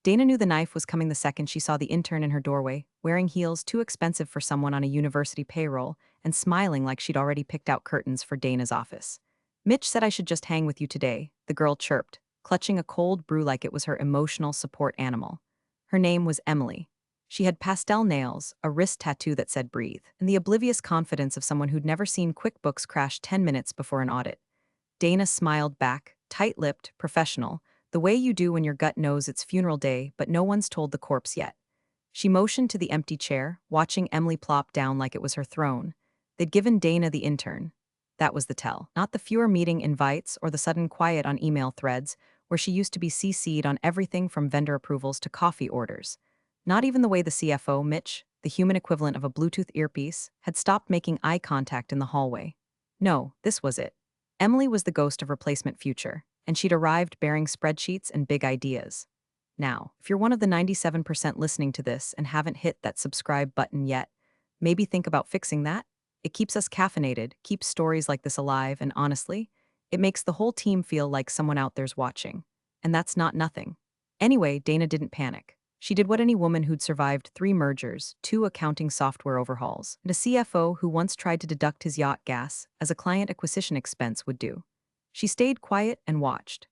Dana knew the knife was coming the second she saw the intern in her doorway, wearing heels too expensive for someone on a university payroll, and smiling like she'd already picked out curtains for Dana's office. Mitch said I should just hang with you today, the girl chirped, clutching a cold brew like it was her emotional support animal. Her name was Emily. She had pastel nails, a wrist tattoo that said breathe, and the oblivious confidence of someone who'd never seen QuickBooks crash 10 minutes before an audit. Dana smiled back, tight-lipped, professional, the way you do when your gut knows it's funeral day but no one's told the corpse yet. She motioned to the empty chair, watching Emily plop down like it was her throne. They'd given Dana the intern. That was the tell, not the fewer meeting invites or the sudden quiet on email threads, where she used to be CC'd on everything from vendor approvals to coffee orders. Not even the way the CFO, Mitch, the human equivalent of a Bluetooth earpiece, had stopped making eye contact in the hallway. No, this was it. Emily was the ghost of replacement future, and she'd arrived bearing spreadsheets and big ideas. Now, if you're one of the 97% listening to this and haven't hit that subscribe button yet, maybe think about fixing that. It keeps us caffeinated, keeps stories like this alive, and honestly, it makes the whole team feel like someone out there's watching. And that's not nothing. Anyway, Dana didn't panic. She did what any woman who'd survived 3 mergers, 2 accounting software overhauls, and a CFO who once tried to deduct his yacht gas as a client acquisition expense would do. She stayed quiet and watched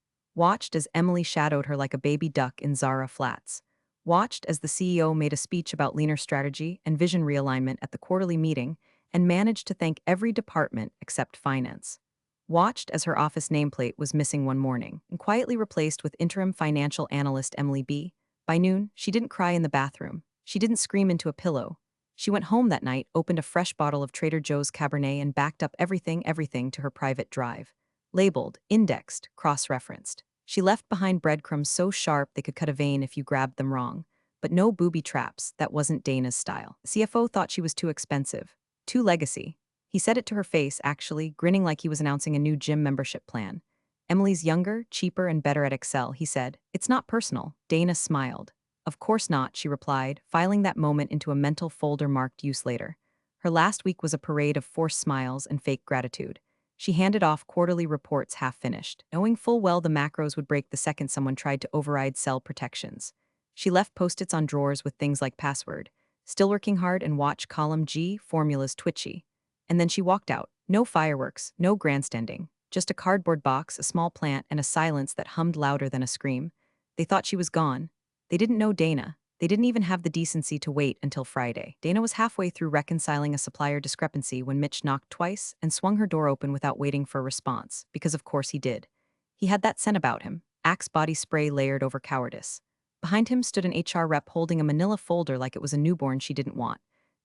as Emily shadowed her like a baby duck in Zara Flats, watched as the CEO made a speech about leaner strategy and vision realignment at the quarterly meeting, and managed to thank every department except finance. Watched as her office nameplate was missing one morning and quietly replaced with interim financial analyst Emily B. By noon, she didn't cry in the bathroom. She didn't scream into a pillow. She went home that night, opened a fresh bottle of Trader Joe's Cabernet, and backed up everything to her private drive. Labeled, indexed, cross-referenced. She left behind breadcrumbs so sharp they could cut a vein if you grabbed them wrong. But no booby traps, that wasn't Dana's style. The CFO thought she was too expensive. Too legacy. He said it to her face, actually, grinning like he was announcing a new gym membership plan. Emily's younger, cheaper, and better at Excel, he said. It's not personal. Dana smiled. Of course not, she replied, filing that moment into a mental folder marked use later. Her last week was a parade of forced smiles and fake gratitude. She handed off quarterly reports half-finished, knowing full well the macros would break the second someone tried to override cell protections. She left post-its on drawers with things like password. Still working hard and watch column G, formulas twitchy. And then she walked out. No fireworks, no grandstanding. Just a cardboard box, a small plant, and a silence that hummed louder than a scream. They thought she was gone. They didn't know Dana. They didn't even have the decency to wait until Friday. Dana was halfway through reconciling a supplier discrepancy when Mitch knocked twice and swung her door open without waiting for a response, because of course he did. He had that scent about him, Axe body spray layered over cowardice. Behind him stood an HR rep holding a manila folder like it was a newborn she didn't want.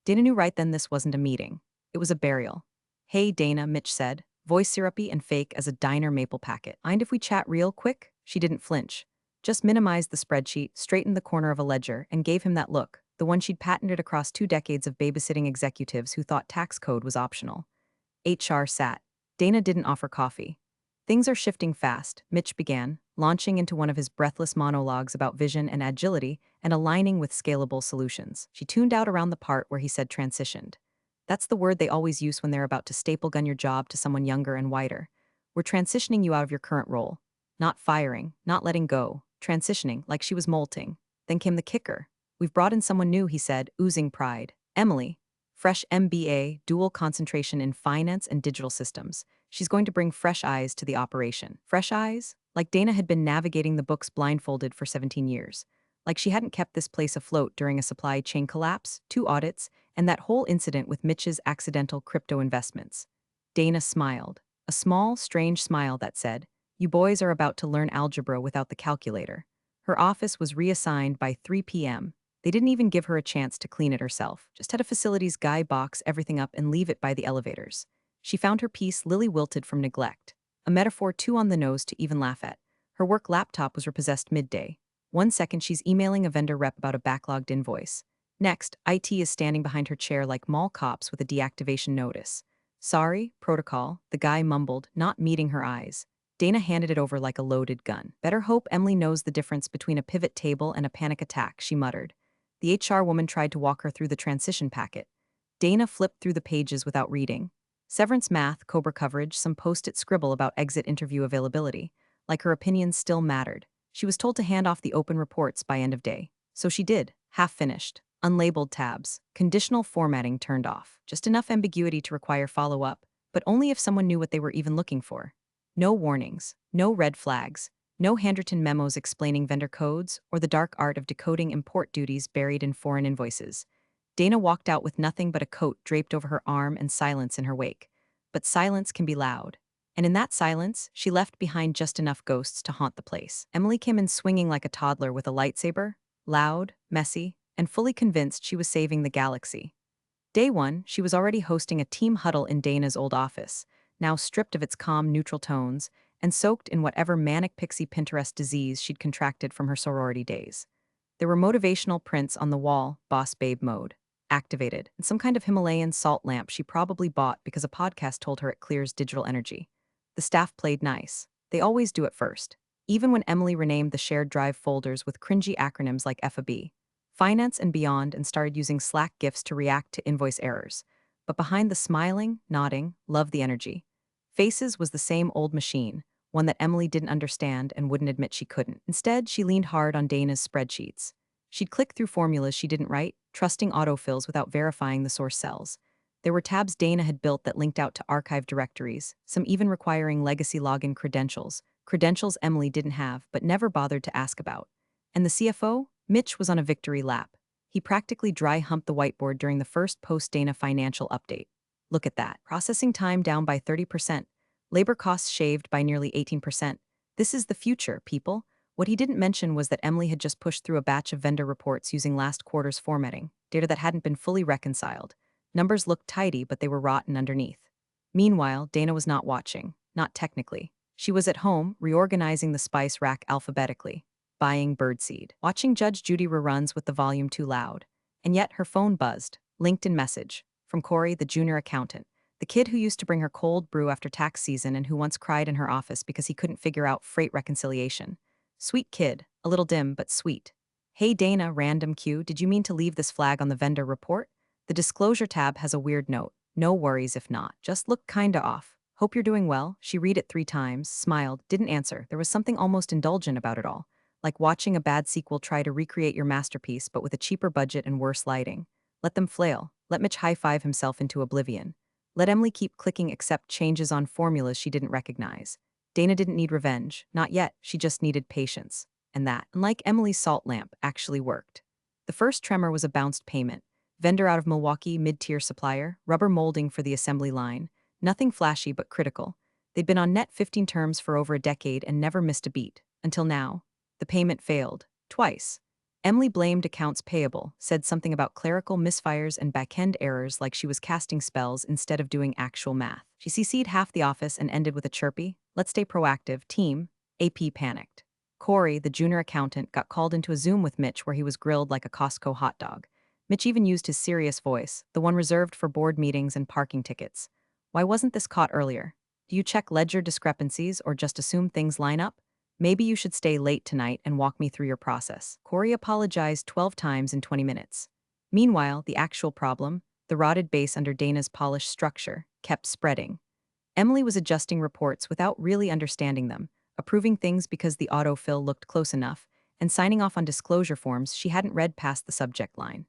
Dana knew right then this wasn't a meeting. It was a burial. Hey, Dana, Mitch said, voice syrupy and fake as a diner maple packet. Mind if we chat real quick? She didn't flinch. Just minimized the spreadsheet, straightened the corner of a ledger, and gave him that look, the one she'd patented across 2 decades of babysitting executives who thought tax code was optional. HR sat. Dana didn't offer coffee. Things are shifting fast, Mitch began, launching into one of his breathless monologues about vision and agility and aligning with scalable solutions. She tuned out around the part where he said transitioned. That's the word they always use when they're about to staple gun your job to someone younger and whiter. We're transitioning you out of your current role. Not firing, not letting go. Transitioning, like she was molting. Then came the kicker. We've brought in someone new, he said, oozing pride. Emily. Fresh MBA, dual concentration in finance and digital systems. She's going to bring fresh eyes to the operation. Fresh eyes? Like Dana had been navigating the books blindfolded for 17 years. Like she hadn't kept this place afloat during a supply chain collapse, 2 audits, and that whole incident with Mitch's accidental crypto investments. Dana smiled. A small, strange smile that said, you boys are about to learn algebra without the calculator. Her office was reassigned by 3 p.m. They didn't even give her a chance to clean it herself, just had a facilities guy box everything up and leave it by the elevators. She found her piece lily wilted from neglect, a metaphor too on the nose to even laugh at. Her work laptop was repossessed midday. 1 second she's emailing a vendor rep about a backlogged invoice. Next, IT is standing behind her chair like mall cops with a deactivation notice. Sorry, protocol, the guy mumbled, not meeting her eyes. Dana handed it over like a loaded gun. Better hope Emily knows the difference between a pivot table and a panic attack, she muttered. The HR woman tried to walk her through the transition packet. Dana flipped through the pages without reading. Severance math, Cobra coverage, some post-it scribble about exit interview availability. Like her opinions still mattered. She was told to hand off the open reports by end of day. So she did, half finished. Unlabeled tabs, conditional formatting turned off. Just enough ambiguity to require follow-up, but only if someone knew what they were even looking for. No warnings, no red flags, no handwritten memos explaining vendor codes or the dark art of decoding import duties buried in foreign invoices. Dana walked out with nothing but a coat draped over her arm and silence in her wake. But silence can be loud. And in that silence, she left behind just enough ghosts to haunt the place. Emily came in swinging like a toddler with a lightsaber, loud, messy, and fully convinced she was saving the galaxy. Day one, she was already hosting a team huddle in Dana's old office, now stripped of its calm, neutral tones, and soaked in whatever manic pixie Pinterest disease she'd contracted from her sorority days. There were motivational prints on the wall, boss babe mode, activated, and some kind of Himalayan salt lamp she probably bought because a podcast told her it clears digital energy. The staff played nice. They always do at first, even when Emily renamed the shared drive folders with cringy acronyms like FAB, Finance and Beyond, and started using Slack GIFs to react to invoice errors. But behind the smiling, nodding, love the energy, faces was the same old machine, one that Emily didn't understand and wouldn't admit she couldn't. Instead, she leaned hard on Dana's spreadsheets. She'd click through formulas she didn't write, trusting autofills without verifying the source cells. There were tabs Dana had built that linked out to archive directories, some even requiring legacy login credentials Emily didn't have but never bothered to ask about. And the CFO? Mitch was on a victory lap. He practically dry humped the whiteboard during the first post-Dana financial update. Look at that. Processing time down by 30%. Labor costs shaved by nearly 18%. This is the future, people. What he didn't mention was that Emily had just pushed through a batch of vendor reports using last quarter's formatting, data that hadn't been fully reconciled. Numbers looked tidy, but they were rotten underneath. Meanwhile, Dana was not watching, not technically. She was at home, reorganizing the spice rack alphabetically, buying birdseed, watching Judge Judy reruns with the volume too loud. And yet her phone buzzed. LinkedIn message from Corey, the junior accountant, the kid who used to bring her cold brew after tax season and who once cried in her office because he couldn't figure out freight reconciliation. Sweet kid, a little dim but sweet. Hey Dana, random Q, did you mean to leave this flag on the vendor report? The disclosure tab has a weird note. No worries if not. Just look kinda off. Hope you're doing well. She read it 3 times, smiled, didn't answer. There was something almost indulgent about it all, like watching a bad sequel try to recreate your masterpiece but with a cheaper budget and worse lighting. Let them flail. Let Mitch high-five himself into oblivion. Let Emily keep clicking accept changes on formulas she didn't recognize. Dana didn't need revenge. Not yet. She just needed patience. And that, unlike Emily's salt lamp, actually worked. The first tremor was a bounced payment. Vendor out of Milwaukee, mid-tier supplier, rubber molding for the assembly line. Nothing flashy but critical. They'd been on net 15 terms for over a decade and never missed a beat. Until now. The payment failed. Twice. Emily blamed accounts payable, said something about clerical misfires and back-end errors like she was casting spells instead of doing actual math. She CC'd half the office and ended with a chirpy, "Let's stay proactive, team." AP panicked. Corey, the junior accountant, got called into a Zoom with Mitch where he was grilled like a Costco hot dog. Mitch even used his serious voice, the one reserved for board meetings and parking tickets. Why wasn't this caught earlier? Do you check ledger discrepancies or just assume things line up? Maybe you should stay late tonight and walk me through your process. Corey apologized 12 times in 20 minutes. Meanwhile, the actual problem, the rotted base under Dana's polished structure, kept spreading. Emily was adjusting reports without really understanding them, approving things because the autofill looked close enough, and signing off on disclosure forms she hadn't read past the subject line.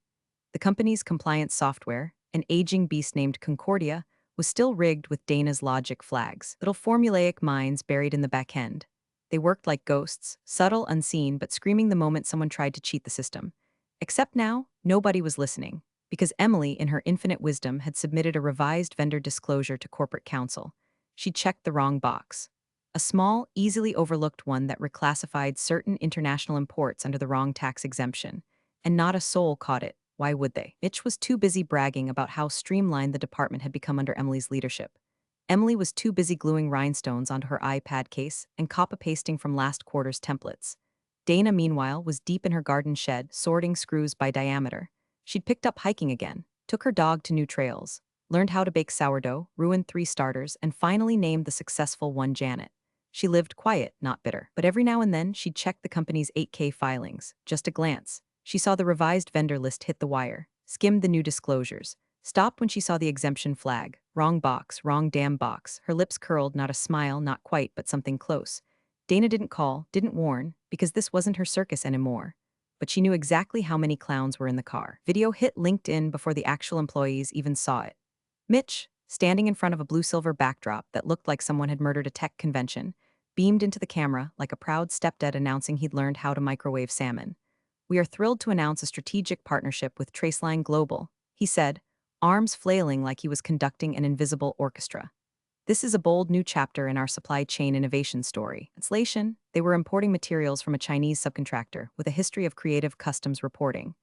The company's compliance software, an aging beast named Concordia, was still rigged with Dana's logic flags, little formulaic minds buried in the back end. They worked like ghosts, subtle, unseen, but screaming the moment someone tried to cheat the system. Except now, nobody was listening, because Emily, in her infinite wisdom, had submitted a revised vendor disclosure to corporate counsel. She checked the wrong box. A small, easily overlooked one that reclassified certain international imports under the wrong tax exemption. And not a soul caught it. Why would they? Mitch was too busy bragging about how streamlined the department had become under Emily's leadership. Emily was too busy gluing rhinestones onto her iPad case and copy-pasting from last quarter's templates. Dana, meanwhile, was deep in her garden shed, sorting screws by diameter. She'd picked up hiking again, took her dog to new trails, learned how to bake sourdough, ruined 3 starters, and finally named the successful one Janet. She lived quiet, not bitter. But every now and then, she'd check the company's 8K filings. Just a glance. She saw the revised vendor list hit the wire, skimmed the new disclosures, stopped when she saw the exemption flag. Wrong box, wrong damn box. Her lips curled, not a smile, not quite, but something close. Dana didn't call, didn't warn, because this wasn't her circus anymore. But she knew exactly how many clowns were in the car. Video hit LinkedIn before the actual employees even saw it. Mitch, standing in front of a blue-silver backdrop that looked like someone had murdered a tech convention, beamed into the camera like a proud stepdad announcing he'd learned how to microwave salmon. "We are thrilled to announce a strategic partnership with Traceline Global," he said, arms flailing like he was conducting an invisible orchestra. "This is a bold new chapter in our supply chain innovation story." Translation: they were importing materials from a Chinese subcontractor with a history of creative customs reporting.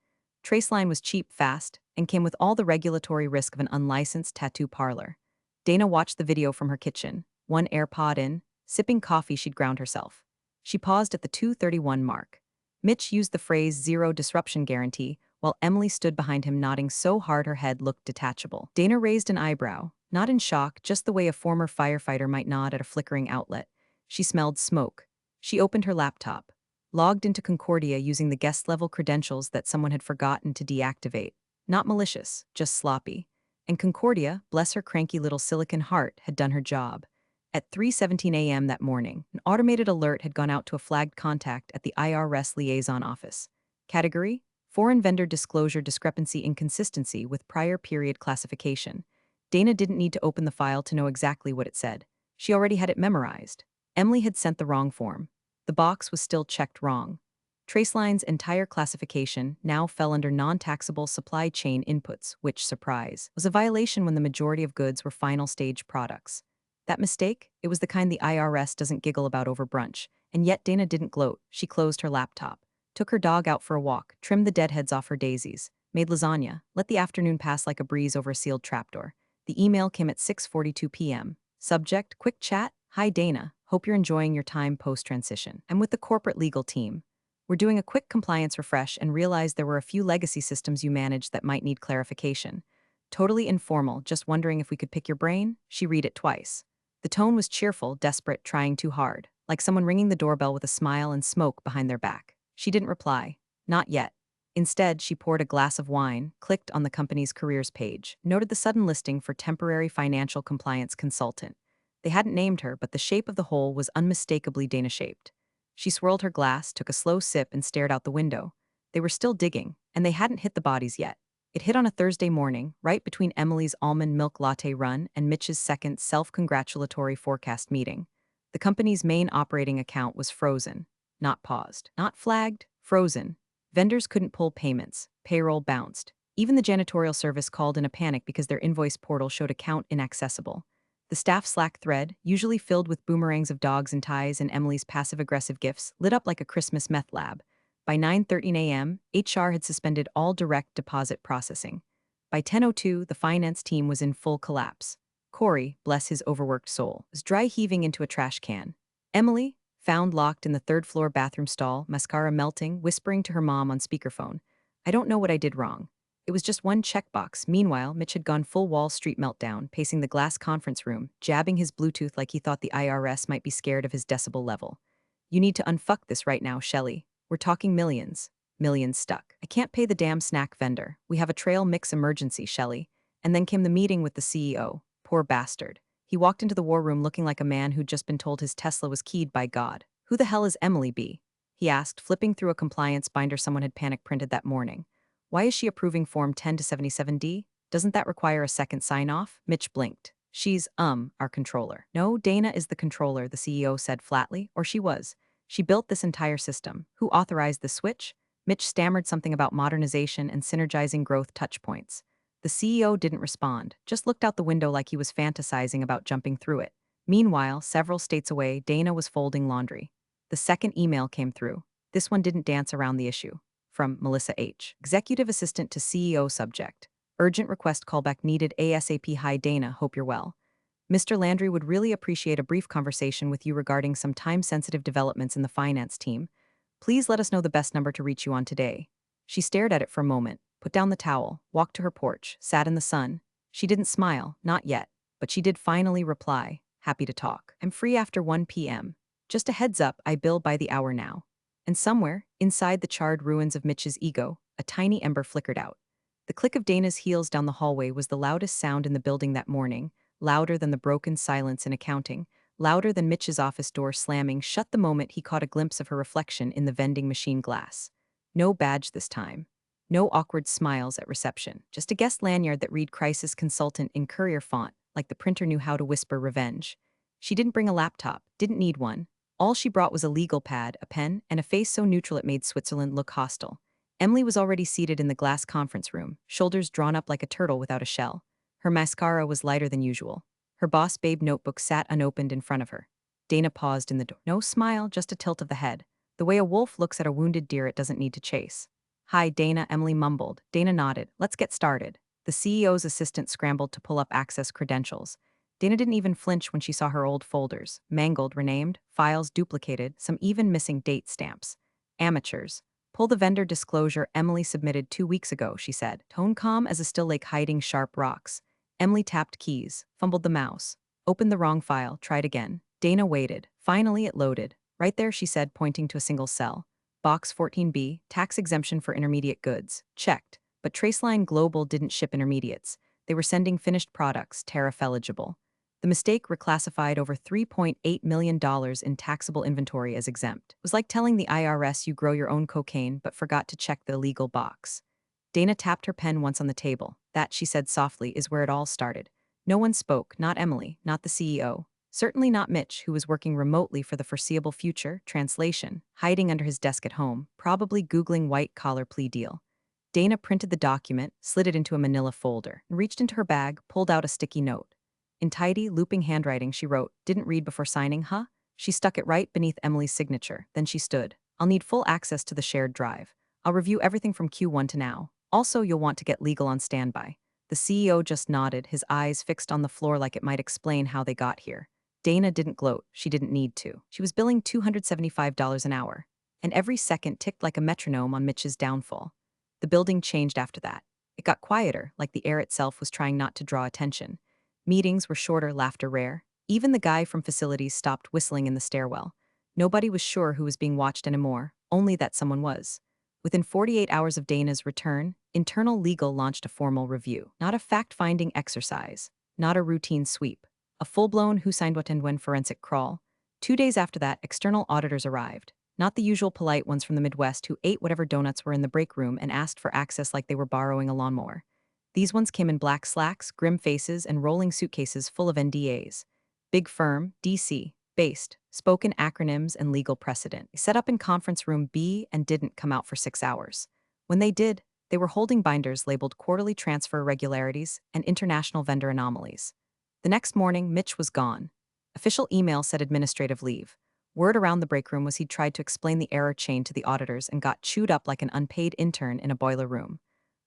Traceline was cheap, fast, and came with all the regulatory risk of an unlicensed tattoo parlor. Dana watched the video from her kitchen, one AirPod in, sipping coffee she'd ground herself. She paused at the 2:31 mark. Mitch used the phrase zero disruption guarantee, while Emily stood behind him nodding so hard her head looked detachable. Dana raised an eyebrow, not in shock, just the way a former firefighter might nod at a flickering outlet. She smelled smoke. She opened her laptop, logged into Concordia using the guest-level credentials that someone had forgotten to deactivate. Not malicious, just sloppy. And Concordia, bless her cranky little silicon heart, had done her job. At 3:17 a.m. that morning, an automated alert had gone out to a flagged contact at the IRS liaison office. Category: Foreign Vendor Disclosure Discrepancy Inconsistency with Prior Period Classification. Dana didn't need to open the file to know exactly what it said. She already had it memorized. Emily had sent the wrong form. The box was still checked wrong. Traceline's entire classification now fell under non-taxable supply chain inputs, which, surprise, was a violation when the majority of goods were final stage products. That mistake? It was the kind the IRS doesn't giggle about over brunch, and yet Dana didn't gloat. She closed her laptop, took her dog out for a walk, trimmed the deadheads off her daisies, made lasagna, let the afternoon pass like a breeze over a sealed trapdoor. The email came at 6:42 p.m. Subject: quick chat. "Hi Dana, hope you're enjoying your time post-transition. I'm with the corporate legal team. We're doing a quick compliance refresh and realized there were a few legacy systems you manage that might need clarification. Totally informal, just wondering if we could pick your brain." She read it twice. The tone was cheerful, desperate, trying too hard, like someone ringing the doorbell with a smile and smoke behind their back. She didn't reply. Not yet. Instead, she poured a glass of wine, clicked on the company's careers page, noted the sudden listing for temporary financial compliance consultant. They hadn't named her, but the shape of the hole was unmistakably Dana-shaped. She swirled her glass, took a slow sip, and stared out the window. They were still digging, and they hadn't hit the bodies yet. It hit on a Thursday morning, right between Emily's almond milk latte run and Mitch's second self-congratulatory forecast meeting. The company's main operating account was frozen. Not paused. Not flagged. Frozen. Vendors couldn't pull payments. Payroll bounced. Even the janitorial service called in a panic because their invoice portal showed account inaccessible. The staff Slack thread, usually filled with boomerangs of dogs and ties and Emily's passive-aggressive gifs, lit up like a Christmas meth lab. By 9:13 a.m., HR had suspended all direct deposit processing. By 10:02, the finance team was in full collapse. Corey, bless his overworked soul, was dry heaving into a trash can. Emily, found locked in the third-floor bathroom stall, mascara melting, whispering to her mom on speakerphone, "I don't know what I did wrong. It was just one checkbox." Meanwhile, Mitch had gone full Wall Street meltdown, pacing the glass conference room, jabbing his Bluetooth like he thought the IRS might be scared of his decibel level. "You need to unfuck this right now, Shelley. We're talking millions." Millions stuck. "I can't pay the damn snack vendor. We have a trail mix emergency, Shelley." And then came the meeting with the CEO. Poor bastard. He walked into the war room looking like a man who'd just been told his Tesla was keyed by God. "Who the hell is Emily B?" he asked, flipping through a compliance binder someone had panic printed that morning. "Why is she approving Form 10 to 77D? Doesn't that require a second sign-off?" Mitch blinked. "She's, our controller." "No, Dana is the controller," the CEO said flatly, "or she was. She built this entire system. Who authorized the switch?" Mitch stammered something about modernization and synergizing growth touchpoints. The CEO didn't respond, just looked out the window like he was fantasizing about jumping through it. Meanwhile, several states away, Dana was folding laundry. The second email came through. This one didn't dance around the issue. From Melissa H., Executive Assistant to CEO. Subject: urgent request callback needed ASAP. "Hi Dana, hope you're well. Mr. Landry would really appreciate a brief conversation with you regarding some time-sensitive developments in the finance team. Please let us know the best number to reach you on today." She stared at it for a moment, put down the towel, walked to her porch, sat in the sun. She didn't smile, not yet, but she did finally reply, "Happy to talk. I'm free after 1 p.m. Just a heads up, I bill by the hour now." And somewhere, inside the charred ruins of Mitch's ego, a tiny ember flickered out. The click of Dana's heels down the hallway was the loudest sound in the building that morning, louder than the broken silence in accounting, louder than Mitch's office door slamming shut the moment he caught a glimpse of her reflection in the vending machine glass. No badge this time. No awkward smiles at reception. Just a guest lanyard that read crisis consultant in courier font, like the printer knew how to whisper revenge. She didn't bring a laptop, didn't need one. All she brought was a legal pad, a pen, and a face so neutral it made Switzerland look hostile. Emily was already seated in the glass conference room, shoulders drawn up like a turtle without a shell. Her mascara was lighter than usual. Her boss babe notebook sat unopened in front of her. Dana paused in the door. No smile, just a tilt of the head. The way a wolf looks at a wounded deer it doesn't need to chase. Hi, Dana, Emily mumbled. Dana nodded. Let's get started. The CEO's assistant scrambled to pull up access credentials. Dana didn't even flinch when she saw her old folders, mangled, renamed, files duplicated, some even missing date stamps. Amateurs. Pull the vendor disclosure Emily submitted 2 weeks ago, she said, tone calm as a still lake hiding sharp rocks. Emily tapped keys, fumbled the mouse, opened the wrong file, tried again. Dana waited. Finally, it loaded. Right there, she said, pointing to a single cell. Box 14B, tax exemption for intermediate goods. Checked. But Traceline Global didn't ship intermediates. They were sending finished products, tariff-eligible. The mistake reclassified over $3.8 million in taxable inventory as exempt. It was like telling the IRS you grow your own cocaine but forgot to check the legal box. Dana tapped her pen once on the table. That, she said softly, is where it all started. No one spoke, not Emily, not the CEO. Certainly not Mitch, who was working remotely for the foreseeable future, translation, hiding under his desk at home, probably Googling white-collar plea deal. Dana printed the document, slid it into a manila folder, and reached into her bag, pulled out a sticky note. In tidy, looping handwriting, she wrote, didn't read before signing, huh? She stuck it right beneath Emily's signature. Then she stood. I'll need full access to the shared drive. I'll review everything from Q1 to now. Also, you'll want to get legal on standby. The CEO just nodded, his eyes fixed on the floor like it might explain how they got here. Dana didn't gloat. She didn't need to. She was billing $275 an hour. And every second ticked like a metronome on Mitch's downfall. The building changed after that. It got quieter, like the air itself was trying not to draw attention. Meetings were shorter, laughter rare. Even the guy from facilities stopped whistling in the stairwell. Nobody was sure who was being watched anymore, only that someone was. Within 48 hours of Dana's return, internal legal launched a formal review. Not a fact-finding exercise, not a routine sweep. A full-blown who signed what and when forensic crawl. 2 days after that, external auditors arrived. Not the usual polite ones from the Midwest who ate whatever donuts were in the break room and asked for access like they were borrowing a lawnmower. These ones came in black slacks, grim faces, and rolling suitcases full of NDAs. Big firm, DC, based, spoken acronyms and legal precedent. They set up in conference room B and didn't come out for 6 hours. When they did, they were holding binders labeled quarterly transfer irregularities and international vendor anomalies. The next morning, Mitch was gone. Official email said administrative leave. Word around the break room was he'd tried to explain the error chain to the auditors and got chewed up like an unpaid intern in a boiler room.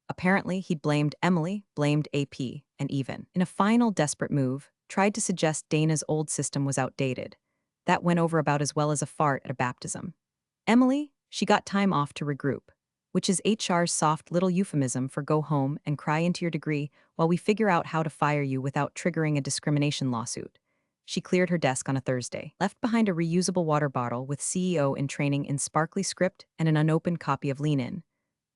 Apparently, he'd blamed Emily, blamed AP, and even, in a final desperate move, tried to suggest Dana's old system was outdated. That went over about as well as a fart at a baptism. Emily, she got time off to regroup, which is HR's soft little euphemism for go home and cry into your degree while we figure out how to fire you without triggering a discrimination lawsuit. She cleared her desk on a Thursday, left behind a reusable water bottle with CEO in training in sparkly script and an unopened copy of Lean In.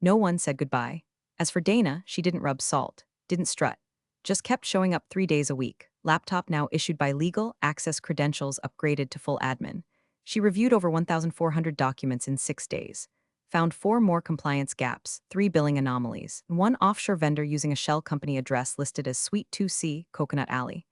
No one said goodbye. As for Dana, she didn't rub salt, didn't strut, just kept showing up 3 days a week, laptop now issued by legal, access credentials upgraded to full admin. She reviewed over 1,400 documents in 6 days, found 4 more compliance gaps, 3 billing anomalies, and 1 offshore vendor using a shell company address listed as Suite 2C, Coconut Alley.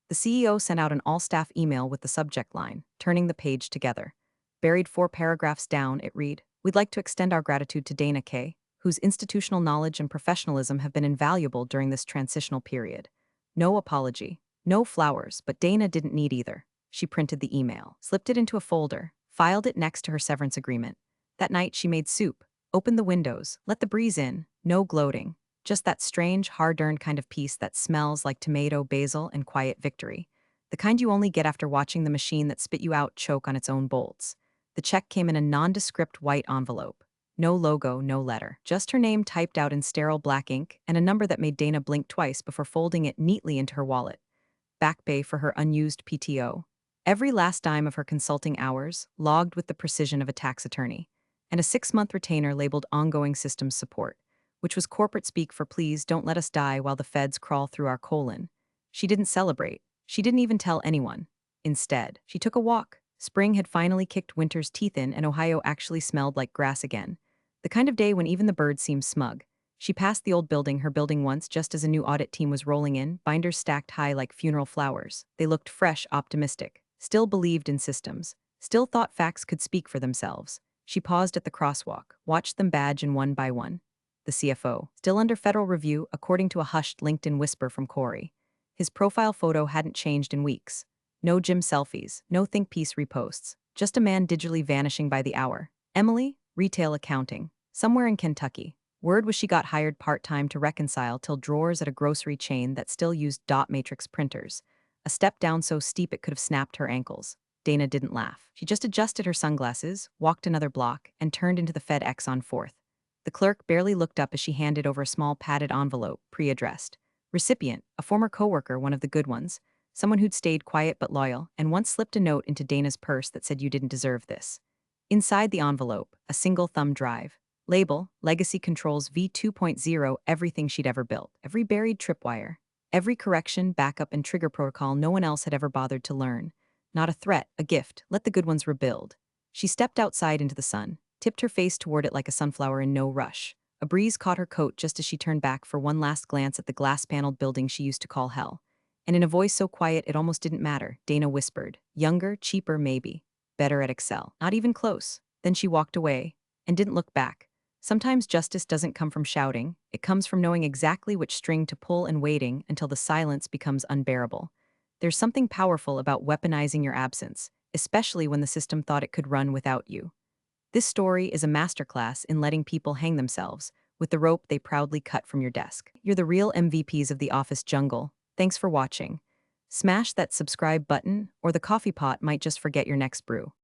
The CEO sent out an all-staff email with the subject line, turning the page together. Buried 4 paragraphs down, it read, "We'd like to extend our gratitude to Dana K., whose institutional knowledge and professionalism have been invaluable during this transitional period." No apology, no flowers, but Dana didn't need either. She printed the email, slipped it into a folder, filed it next to her severance agreement. That night she made soup, opened the windows, let the breeze in, no gloating, just that strange, hard-earned kind of peace that smells like tomato, basil, and quiet victory. The kind you only get after watching the machine that spit you out choke on its own bolts. The check came in a nondescript white envelope. No logo, no letter. Just her name typed out in sterile black ink and a number that made Dana blink twice before folding it neatly into her wallet. Back pay for her unused PTO. Every last dime of her consulting hours, logged with the precision of a tax attorney. And a 6-month retainer labeled ongoing systems support, which was corporate speak for please don't let us die while the feds crawl through our colon. She didn't celebrate. She didn't even tell anyone. Instead, she took a walk. Spring had finally kicked winter's teeth in, and Ohio actually smelled like grass again. The kind of day when even the birds seemed smug. She passed the old building, her building once, just as a new audit team was rolling in, binders stacked high like funeral flowers. They looked fresh, optimistic, still believed in systems, still thought facts could speak for themselves. She paused at the crosswalk, watched them badge in one by one. The CFO, still under federal review, according to a hushed LinkedIn whisper from Corey. His profile photo hadn't changed in weeks. No gym selfies, no think piece reposts, just a man digitally vanishing by the hour. Emily, retail accounting, somewhere in Kentucky. Word was she got hired part-time to reconcile till drawers at a grocery chain that still used dot matrix printers. A step down so steep it could have snapped her ankles. Dana didn't laugh. She just adjusted her sunglasses, walked another block, and turned into the FedEx on 4th. The clerk barely looked up as she handed over a small padded envelope, pre-addressed. Recipient, a former coworker, one of the good ones, someone who'd stayed quiet but loyal, and once slipped a note into Dana's purse that said you didn't deserve this. Inside the envelope, a single thumb drive. Label, Legacy Controls V2.0, everything she'd ever built. Every buried tripwire. Every correction, backup, and trigger protocol no one else had ever bothered to learn. Not a threat, a gift. Let the good ones rebuild. She stepped outside into the sun, tipped her face toward it like a sunflower in no rush. A breeze caught her coat just as she turned back for one last glance at the glass-paneled building she used to call hell. And in a voice so quiet it almost didn't matter, Dana whispered, younger, cheaper maybe, better at Excel. Not even close. Then she walked away and didn't look back. Sometimes justice doesn't come from shouting, it comes from knowing exactly which string to pull and waiting until the silence becomes unbearable. There's something powerful about weaponizing your absence, especially when the system thought it could run without you. This story is a masterclass in letting people hang themselves with the rope they proudly cut from your desk. You're the real MVPs of the office jungle. Thanks for watching. Smash that subscribe button, or the coffee pot might just forget your next brew.